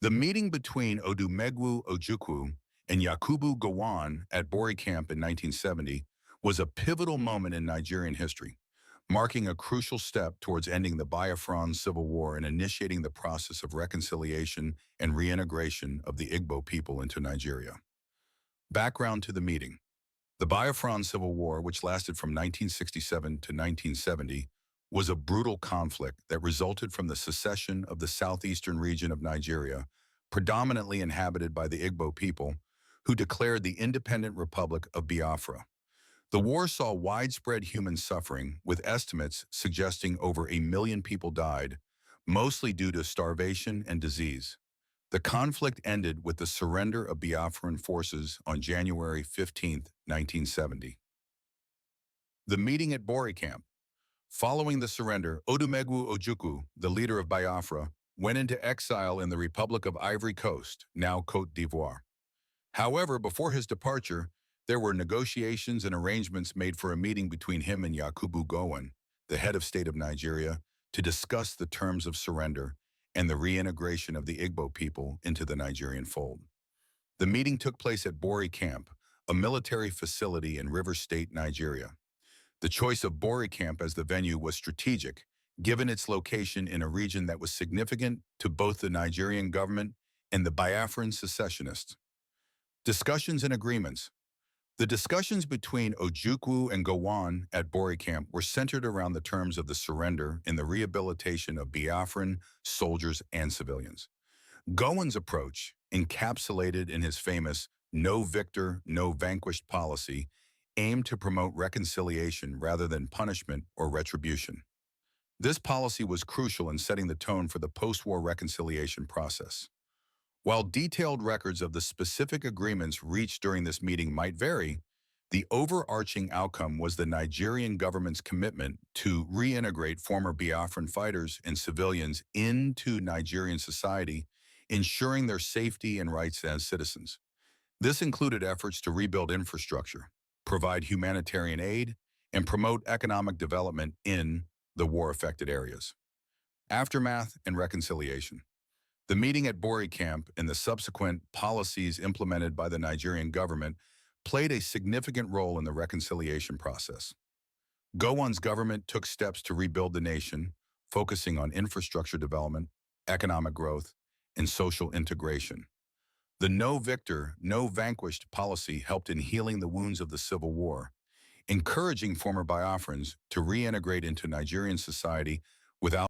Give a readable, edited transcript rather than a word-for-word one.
The meeting between Odumegwu Ojukwu and Yakubu Gowon at Bori Camp in 1970 was a pivotal moment in Nigerian history, marking a crucial step towards ending the Biafran Civil War and initiating the process of reconciliation and reintegration of the Igbo people into Nigeria. Background to the meeting. The Biafran Civil War, which lasted from 1967 to 1970, was a brutal conflict that resulted from the secession of the southeastern region of Nigeria, predominantly inhabited by the Igbo people, who declared the independent Republic of Biafra. The war saw widespread human suffering, with estimates suggesting over 1 million people died, mostly due to starvation and disease. The conflict ended with the surrender of Biafran forces on January 15, 1970. The meeting at Bori Camp. Following the surrender, Odumekwu Ojukwu, the leader of Biafra, went into exile in the Republic of Ivory Coast, now Côte d'Ivoire. However, before his departure, there were negotiations and arrangements made for a meeting between him and Yakubu Gowon, the head of state of Nigeria, to discuss the terms of surrender and the reintegration of the Igbo people into the Nigerian fold. The meeting took place at Bori Camp, a military facility in River State, Nigeria. The choice of Bori Camp as the venue was strategic, given its location in a region that was significant to both the Nigerian government and the Biafran secessionists. Discussions and agreements. The discussions between Ojukwu and Gowon at Bori Camp were centered around the terms of the surrender and the rehabilitation of Biafran soldiers and civilians. Gowon's approach, encapsulated in his famous "no victor, no vanquished" policy, aimed to promote reconciliation rather than punishment or retribution. This policy was crucial in setting the tone for the post-war reconciliation process. While detailed records of the specific agreements reached during this meeting might vary, the overarching outcome was the Nigerian government's commitment to reintegrate former Biafran fighters and civilians into Nigerian society, ensuring their safety and rights as citizens. This included efforts to rebuild infrastructure, provide humanitarian aid, and promote economic development in the war-affected areas. Aftermath and reconciliation. The meeting at Bori Camp and the subsequent policies implemented by the Nigerian government played a significant role in the reconciliation process. Gowon's government took steps to rebuild the nation, focusing on infrastructure development, economic growth, and social integration. The "no victor, no vanquished" policy helped in healing the wounds of the Civil War, encouraging former Biafrans to reintegrate into Nigerian society without